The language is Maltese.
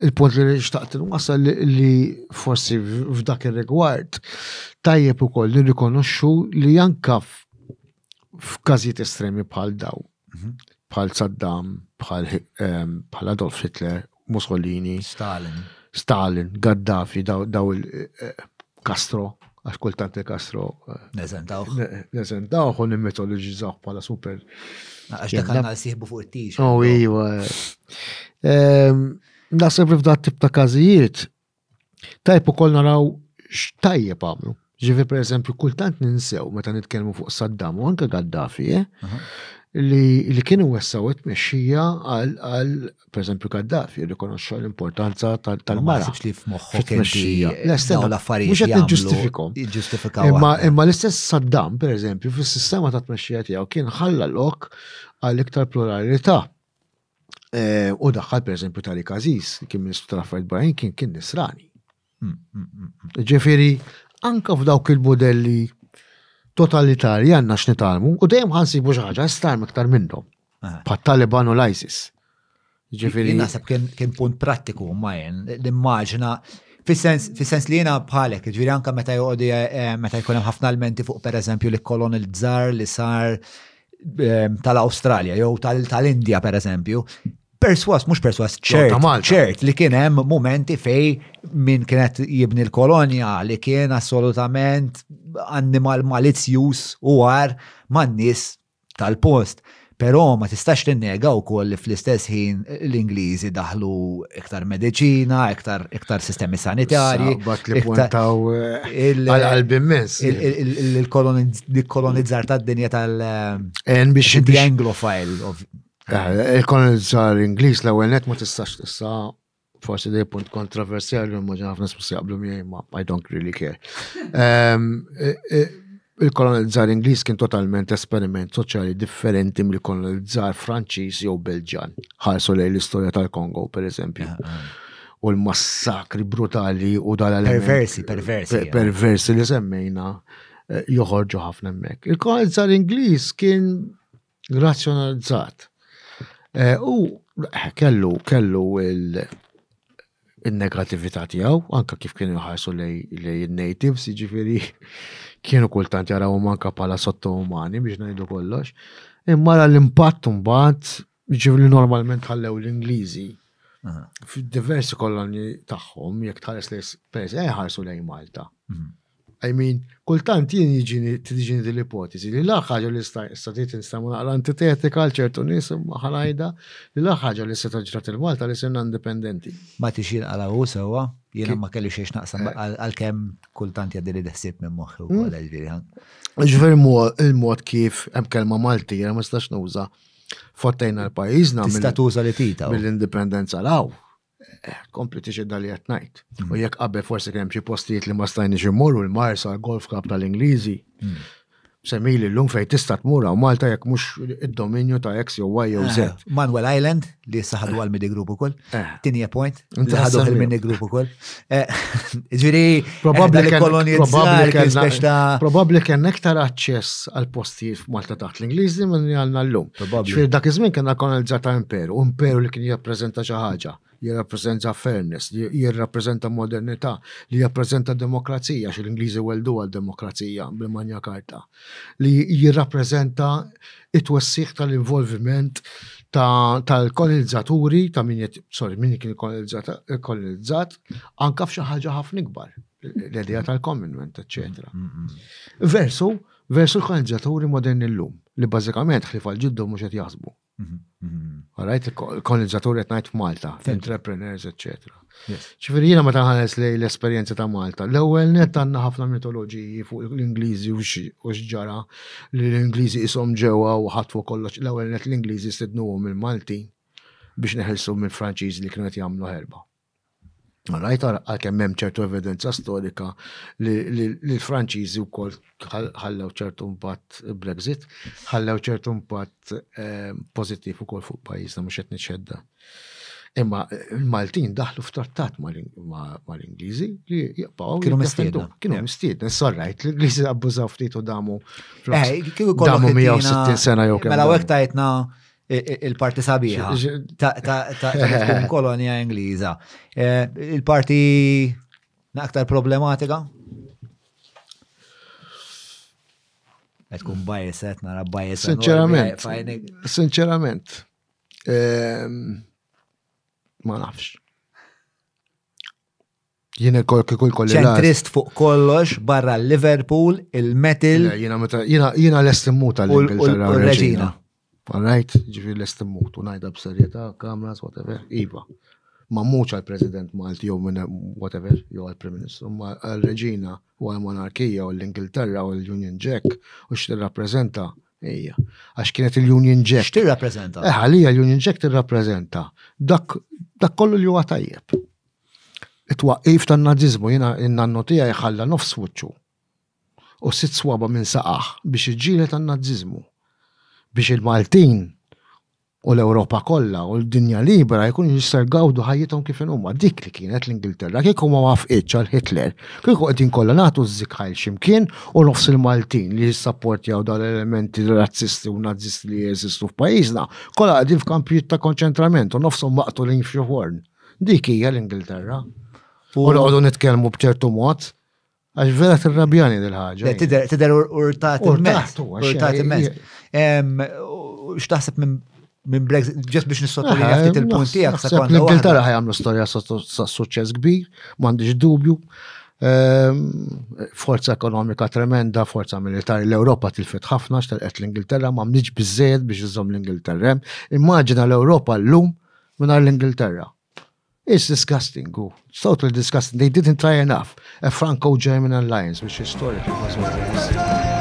il-punt li xtaqt wasal li forsi f'dak ir-rigward tajjeb ukoll li rikonoxxu li anke f'każijiet estremi bħal daw, bħal Saddam, bħal Adolf Hitler, Mussolini, Stalin, Gaddafi, daw il-Castro, għax kultant il-Castro. Neżentawh u nimmitoloġizzaw bħala super. Għax dak għandna siħbu fuq it-tix. Iwa. Naħseb f'dat tip ta' każijiet tajb ukoll naraw x'tajjeb għamlu. Ġifi per eżempju kultant ninsew meta nitkellmu fuq Saddam u anke Gaddafi, li kienu wessaw it-mexxija għal per eżempju Gaddafi rikonoxxu l-importanza tal-mara. Ma li f'moħħu fit-mexxija. L-affarijiet jiġġustifikaw. Imma l-istess Saddam per eżempju fis-sistema ta' tmexxija tiegħu kien ħalla lok għal iktar pluralità. U daħħal per eżempju Tariq Aziz, kien Ministru tal-Affarijiet Barranin kien Nisrani. Ġifieri anke f'dawk il-modelli totalitarji għandna x'nitalmu u dejjem ħansibu xi ħaġa istarm iktar minnhom. Bħat-Taliban u l-ISIS. Ġifieri naħseb kien punt prattiku majjen l-immaġina fis-sens li jiena bħalek, ġifieri anke meta jkun hemm ħafna elementi fuq pereżempju l-kolonizzar li sar tal-Awstralja jew tal-Indja pereżempju. Mux perswas, ċert li kien hemm momenti fej min kienet jibni l-kolonja li kien assolutament animal malizzjuż u għar man-nies tal-post. Però ma tistax tinnega wkoll li fl-istess ħin l-Ingliżi daħlu iktar mediċina, iktar sistemi sanitarji. Bat li puntaw għal-qalb immens. Il-kolonizzar tad-dinja tal-Anglophile. Il-kolonizzar Ingliż l-ewwel net ma tistax tista' forsi dej punt kontroversjali ma ħafna nies jaqblu miegħi ma I don't really care. Il-kolonizzar Ingliż kien totalment esperiment soċjali differenti mill-kolonizzar Franċiż jew Belġjan. Ħarsu lejn l-istorja tal-Kongo pereżempju. U l-massakri brutali u perversi li semmejna joħorġu ħafna hemmhekk. Il-kolonizzar Ingliż kien razzjonalizzat. U kellu il-negatività tiegħu, anke kif kienu jħarsu lej il-natives, jiġifieri kienu kultant jaraw manka bħala sottoumani biex ngħidu kollox. Imma l-impatt mbagħad jiġifieri normalment ħallew l-Ingliżi fid-diversi kolonji tagħhom jekk tħares lejn ħarsu lejn Malta. I mean, kultant jien tiġini dil-ipotezi li l-ħaġa li statit nistamu naqra antitetika ċertu nies ħanajda li l-ħaġa li seta ġrat il-Malta li sirna indipendenti. Ma tixin għala u sewa, jiena ma kelli xiex naqsam għal-kem kultant jaddi li deħsib minn moħħi u għal-ġviri. Ġveri il-mod kif hemm kelma Malti jiena ma stax nuża fottejna l-pajjiżna mill-indipendenza law. Kompli tiġi dali għatnajt. U jekk qabel forsi kemm xi postijiet li ma stajniex immorru l-Marsa Golf Club tal-Ingliżi. Semmili l-lum fej tista' tmura u Malta jekk mhux id-dominju ta' X jew Y jew Z. Manuel Island li saħadu għal midi group ukoll. Tinja point. Saħadu għal midi group ukoll. Ġifieri probabbli kien iktar aċċess għal postijiet f'Malta taħt l-Ingliżi minn għandna llum. Ġifieri dak iż-żmien kellna kolonizzata imperu, imperu li kien jirrappreżenta xi ħaġa. Jirrappreżenta fairness, jirrappreżenta modernità, li jirrappreżenta demokrazija, x l-Ingliżi weldu għal-demokrazija bil-Magna Carta, li jirrappreżenta it-twessiħ tal-involviment tal-kolonizzaturi, min kien kolonizzat, anka f'xi ħaġa ħafna ikbar, l-idea tal-commonwealth, etc. Versu l-kolonizzaturi moderni llum, li bażikament ħlifa l-ġiddu mhux qed jaħsbu. Għarajt il-kolonizzaturi qed ngħid f'Malta, entrepreneurs, etc. Ċifieri jiena meta ħares lejn l-esperjenza ta' Malta, l-ewwel net għandna ħafna mitoloġiji fuq l-Ingliżi u x'ġara li l-Ingliżi ishom ġewwa u ħatfu kollox. L-ewwel net l-Ingliżi stednuhom il-Maltin biex neħilsu mill-Franċiżi li kienu qed jagħmlu ħerba. Għalajt għalkemm hemm ċertu evidenza storika li l-Franċiżi wkoll ħallew ċertu impatt Brexit, ħallew ċertu impatt pożittiv ukoll fuq pajjiżna mhux qed niċċedda. Imma l-Maltin daħlu f'trattat mal-Ingliżi li jaqbgħu kienu mistiedna. Sorrajt, l-Ingliżi abbużaw ftit u damu 160 sena jew kemm. Mela hekk tajtna il-parti sabiħa ta' kolonja Ingliża. Il-parti aktar problematika? Tkun bajeset, nara bajeset. Sinċerament, ma nafx. Jien kull kolli. ċentrist fuq kollox barra Liverpool, il-metal. Jiena l-estimmuta l-Ingilterra. U l-Reġina. Right, ġifi l-estimmutu, najda b'serjetà, kameras, whatever, iva. Ma mhux għal-President Malti jew minn whatever, jew għal-Prim Ministru, ma għal-Reġina u għal-Monarkija u l-Ingilterra u l-Union Jack u x'tirrappreżenta hija. Għax kienet il-Union Jack. X'tirrappreżenta? Għalija l-Union Jack tirrappreżenta dak kollu li huwa tajjeb. It-twaqqif tan-naziżmu jiena n-nannu tiegħi ħalla nofs wiċċu u 6 swaba minn saqaħ biex iġġieled tan-naziżmu biex il-Maltin u l-Ewropa kollha u l-dinja libera jkun jistgħu gawdu ħajjithom kif huma. Dik li kienet l-Ingilterra, kieku ma wafqitx għal Hitler, kieku qegħdin kollha nagħtu żikħajl x'imkien u nofs il-Maltin li jissapportjaw dal-elementi razzisti u nazisti li jeżistu f'pajjiżna, kollha qegħdin f'kampijiet ta' konċentrament u nofshom maqtulin f'xi ħorn. Dik hija l-Ingilterra. U noqogħdu nitkellmu b'ċertu mod, għax vera tirrabjani dil-ħaġa. Tidher urtat immens. Urtat immens. X'taħseb minn Brexit, ġest biex nissotolja ftit il-punt tiegħek sa kont. L-Ingilterra ħajamlu storja sa' suċċess kbir, m'għandix dubju. Forza ekonomika tremenda, forza militari l-Ewropa tilfet ħafna x'telqet l-Ingilterra m'għamlix biżżejjed biex iżomm l-Ingilterra. Immaġina l-Ewropa llum mingħajr l-Ingilterra. It's disgusting, it's totally disgusting. They didn't try enough. A Franco-German alliance, which historically was what it is.